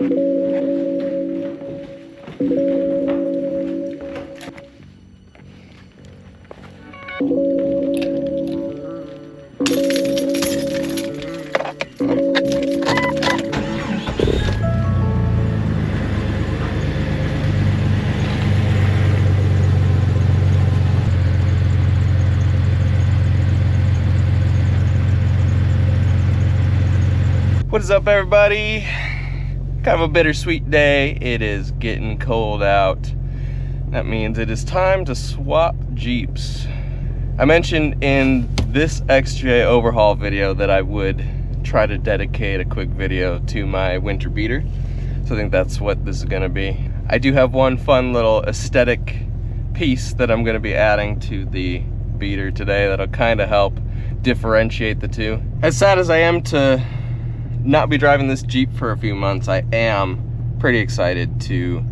What is up, everybody? Kind of a bittersweet day. It is getting cold out. That means it is time to swap Jeeps. I mentioned in this XJ overhaul video that I would try to dedicate a quick video to my winter beater. So I think that's what this is gonna be. I do have one fun little aesthetic piece that I'm gonna be adding to the beater today that'll kind of help differentiate the two. As sad as I am to not be driving this Jeep for a few months, I am pretty excited to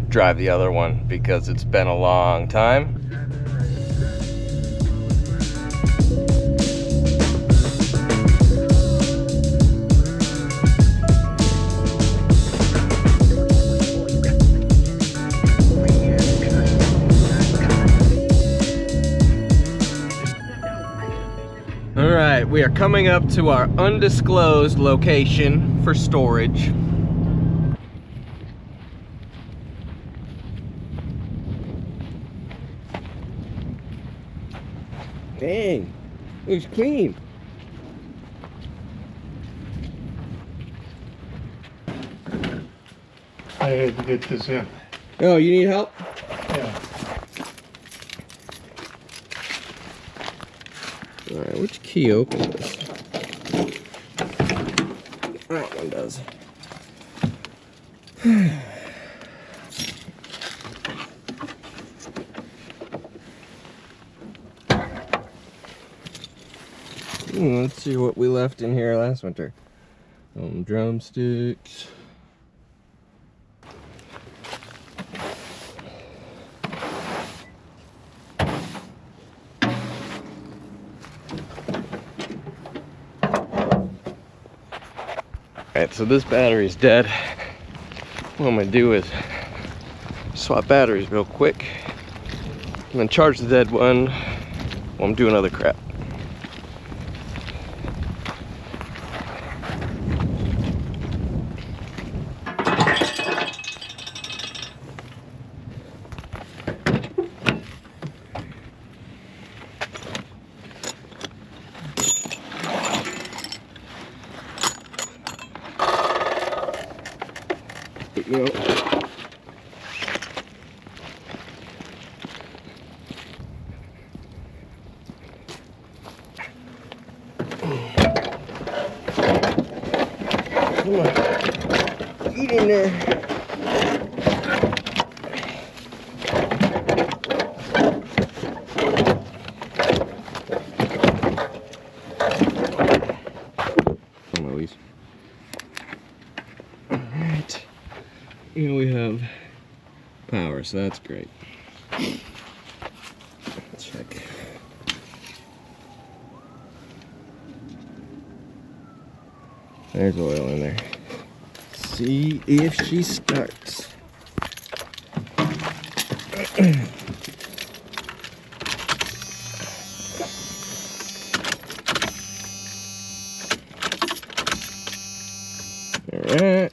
drive the other one because it's been a long time. All right, we are coming up to our undisclosed location for storage. Dang, looks clean. I had to get this in. Oh, you need help? Yeah. All right, which key opens this? That one does. Let's see what we left in here last winter. Drumsticks. Alright, so this battery's dead. What I'm gonna do is swap batteries real quick and then charge the dead one while I'm doing other crap. There you go. Come on, get in there. Come on, Elise. All right. Here we have power, so that's great. Check. There's oil in there. See if she starts. All right.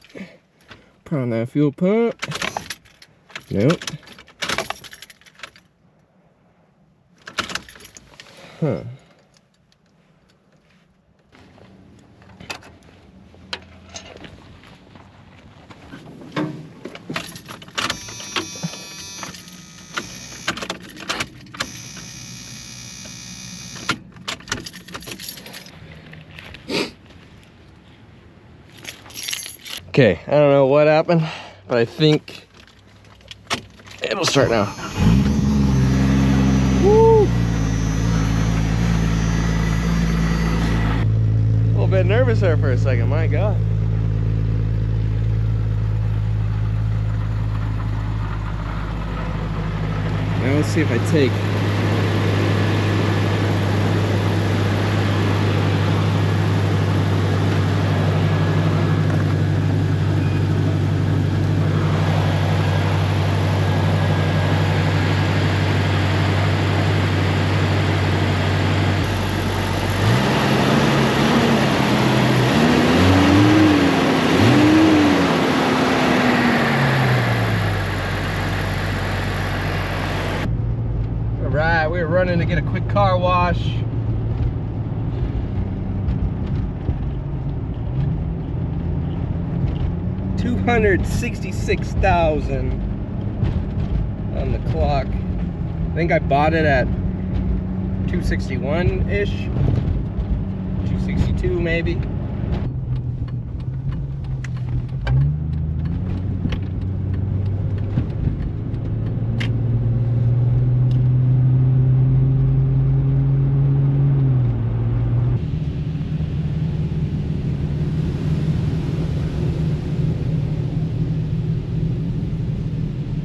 Put on that fuel pump. Nope. Huh. Okay, I don't know what happened, but I think it'll start now. Woo! A little bit nervous there for a second, my God. Now let's see if I take in to get a quick car wash. $266,000 on the clock. I think I bought it at 261-ish, 262 maybe.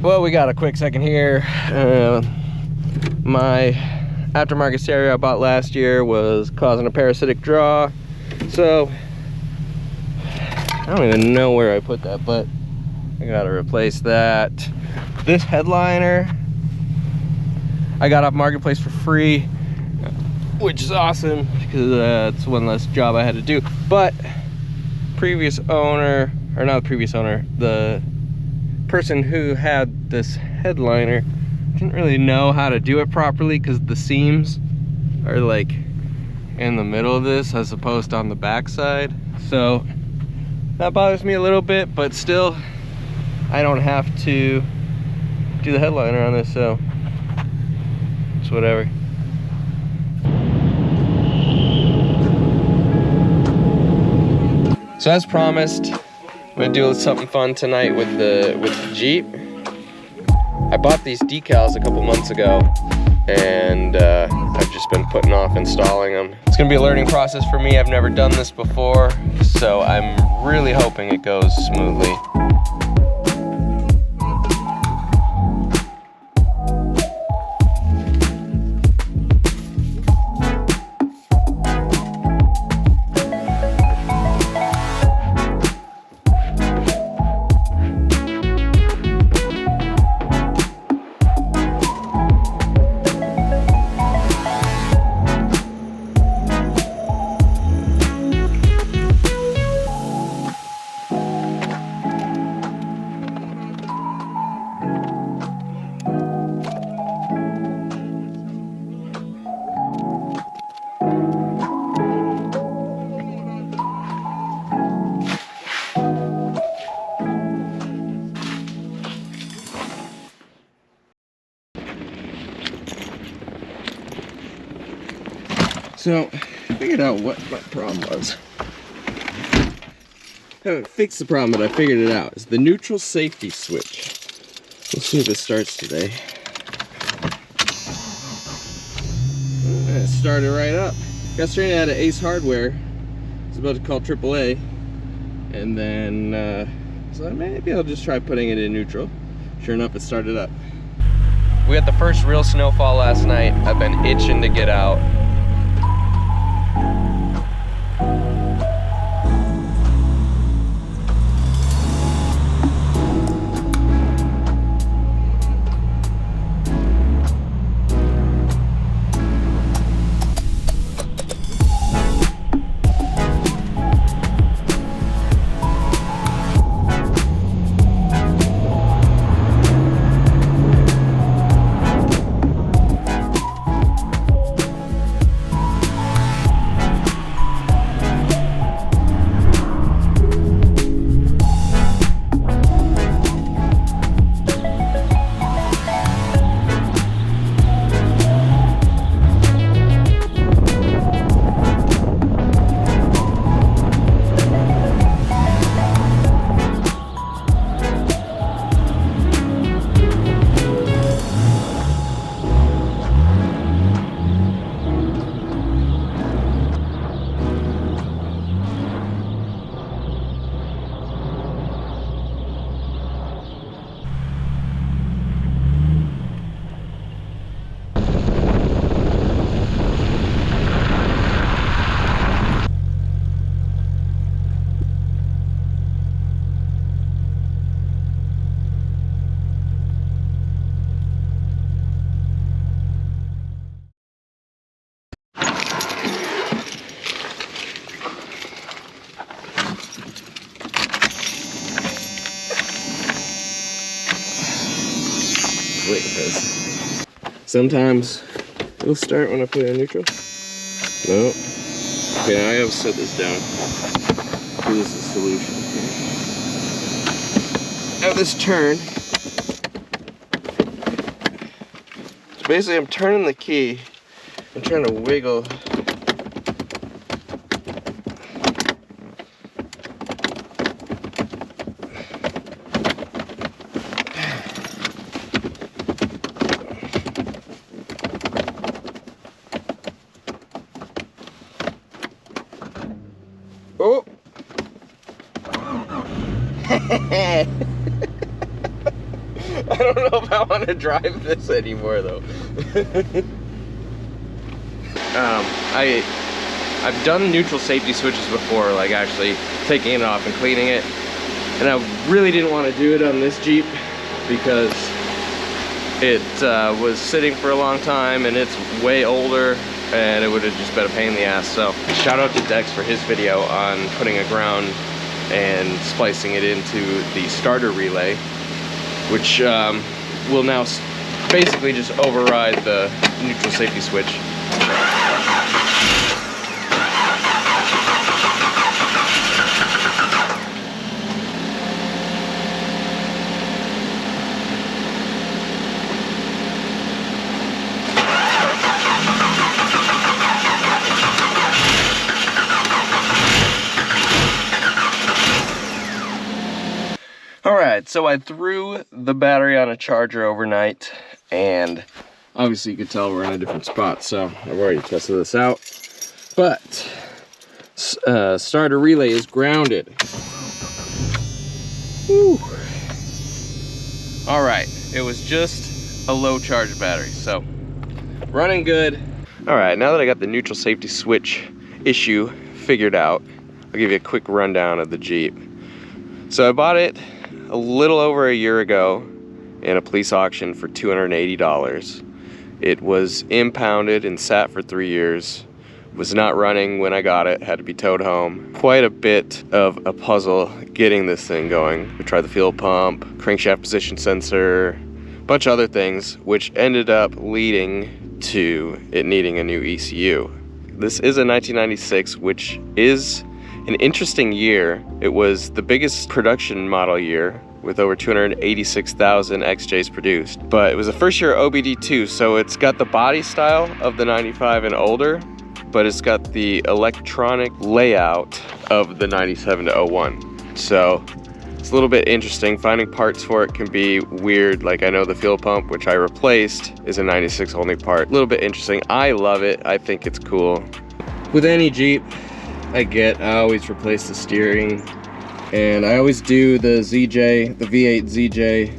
Well, we got a quick second here. My aftermarket stereo I bought last year was causing a parasitic draw, so I don't even know where I put that, but I gotta replace that. This headliner I got off Marketplace for free, which is awesome because it's one less job I had to do. But previous owner, or not the previous owner, the person who had this headliner didn't really know how to do it properly because the seams are like in the middle of this as opposed to on the back side. So that bothers me a little bit, but still I don't have to do the headliner on this, so it's whatever. So as promised, I'm gonna do something fun tonight with the Jeep. I bought these decals a couple months ago, and I've just been putting off installing them. It's gonna be a learning process for me. I've never done this before, so I'm really hoping it goes smoothly. So, I figured out what my problem was. I haven't fixed the problem, but I figured it out. It's the neutral safety switch. Let's see if it starts today. It started right up. Got straight out of Ace Hardware. I was about to call AAA. And then, so maybe I'll just try putting it in neutral. Sure enough, it started up. We had the first real snowfall last night. I've been itching to get out. Wait, because sometimes It'll start when I put it in neutral. No. Okay, now I have to set this down. So this is the solution. Now this turn. So basically I'm turning the key and trying to wiggle. Oh! I don't know if I want to drive this anymore though. I've done neutral safety switches before, like actually taking it off and cleaning it, and I really didn't want to do it on this Jeep because it was sitting for a long time and it's way older and it would have just been a pain in the ass. So shout out to Dex for his video on putting a ground and splicing it into the starter relay, which will now basically just override the neutral safety switch. Alright, so I threw the battery on a charger overnight, and obviously you could tell we're in a different spot, so I've already tested this out. But starter relay is grounded. Whew. Alright, it was just a low charge battery, so running good. Alright, now that I got the neutral safety switch issue figured out, I'll give you a quick rundown of the Jeep. So I bought it a little over a year ago in a police auction for $280. It was impounded and sat for 3 years. Was not running when I got it, had to be towed home. Quite a bit of a puzzle getting this thing going. We tried the fuel pump, crankshaft position sensor, a bunch of other things, which ended up leading to it needing a new ECU. This is a 1996, which is an interesting year. It was the biggest production model year with over 286,000 XJs produced. But it was the first year of OBD2, so it's got the body style of the 95 and older, but it's got the electronic layout of the 97 to 01. So it's a little bit interesting. Finding parts for it can be weird. Like I know the fuel pump, which I replaced, is a 96 only part. A little bit interesting. I love it. I think it's cool. With any Jeep I always replace the steering, and I always do the ZJ, the V8 ZJ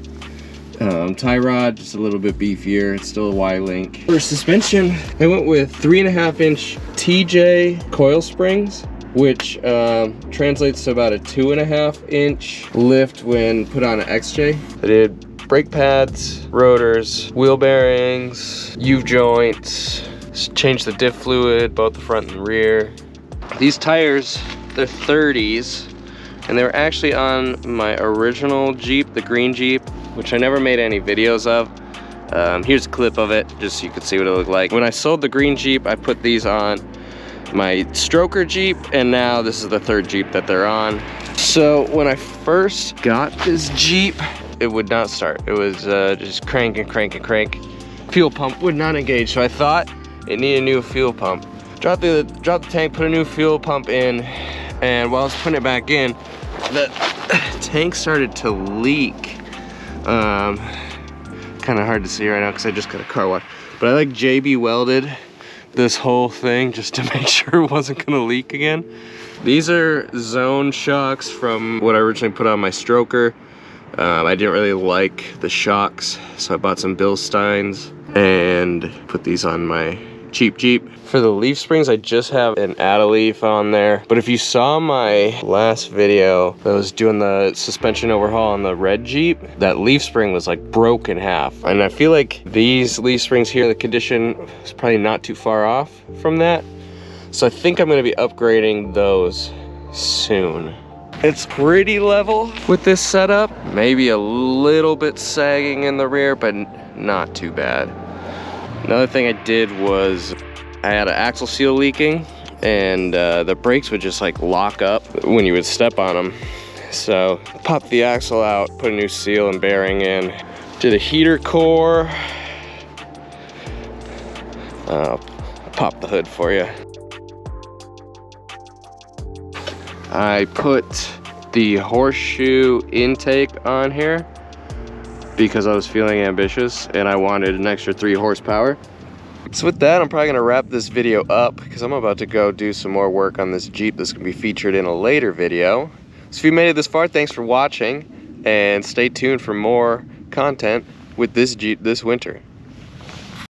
tie rod, just a little bit beefier. It's still a Y-link. For suspension, I went with 3.5-inch TJ coil springs, which translates to about a 2.5-inch lift when put on an XJ. I did brake pads, rotors, wheel bearings, U-joints, changed the diff fluid, both the front and rear. These tires, they're 30s, and they were actually on my original Jeep, the green Jeep, which I never made any videos of. Here's a clip of it, just so you could see what it looked like. When I sold the green Jeep, I put these on my stroker Jeep, and now this is the third Jeep that they're on. So when I first got this Jeep, it would not start. It was just crank and crank and crank. Fuel pump would not engage, so I thought it needed a new fuel pump. Dropped the tank, put a new fuel pump in, and while I was putting it back in, the tank started to leak. Kind of hard to see right now because I just got a car wash. But I like JB welded this whole thing just to make sure it wasn't gonna leak again. These are zone shocks from what I originally put on my stroker. I didn't really like the shocks, so I bought some Bilsteins and put these on my cheap Jeep. For the leaf springs, I just have an add-a-leaf on there. But if you saw my last video that was doing the suspension overhaul on the red Jeep, that leaf spring was like broke in half. And I feel like these leaf springs here, the condition is probably not too far off from that. So I think I'm gonna be upgrading those soon. It's pretty level with this setup. Maybe a little bit sagging in the rear, but not too bad. Another thing I did was I had an axle seal leaking, and the brakes would just like lock up when you would step on them. So popped the axle out, put a new seal and bearing in, did a heater core. Pop the hood for you. I put the horseshoe intake on here because I was feeling ambitious and I wanted an extra 3 horsepower. So with that, I'm probably gonna wrap this video up because I'm about to go do some more work on this Jeep that's gonna be featured in a later video. So if you made it this far, thanks for watching, and stay tuned for more content with this Jeep this winter.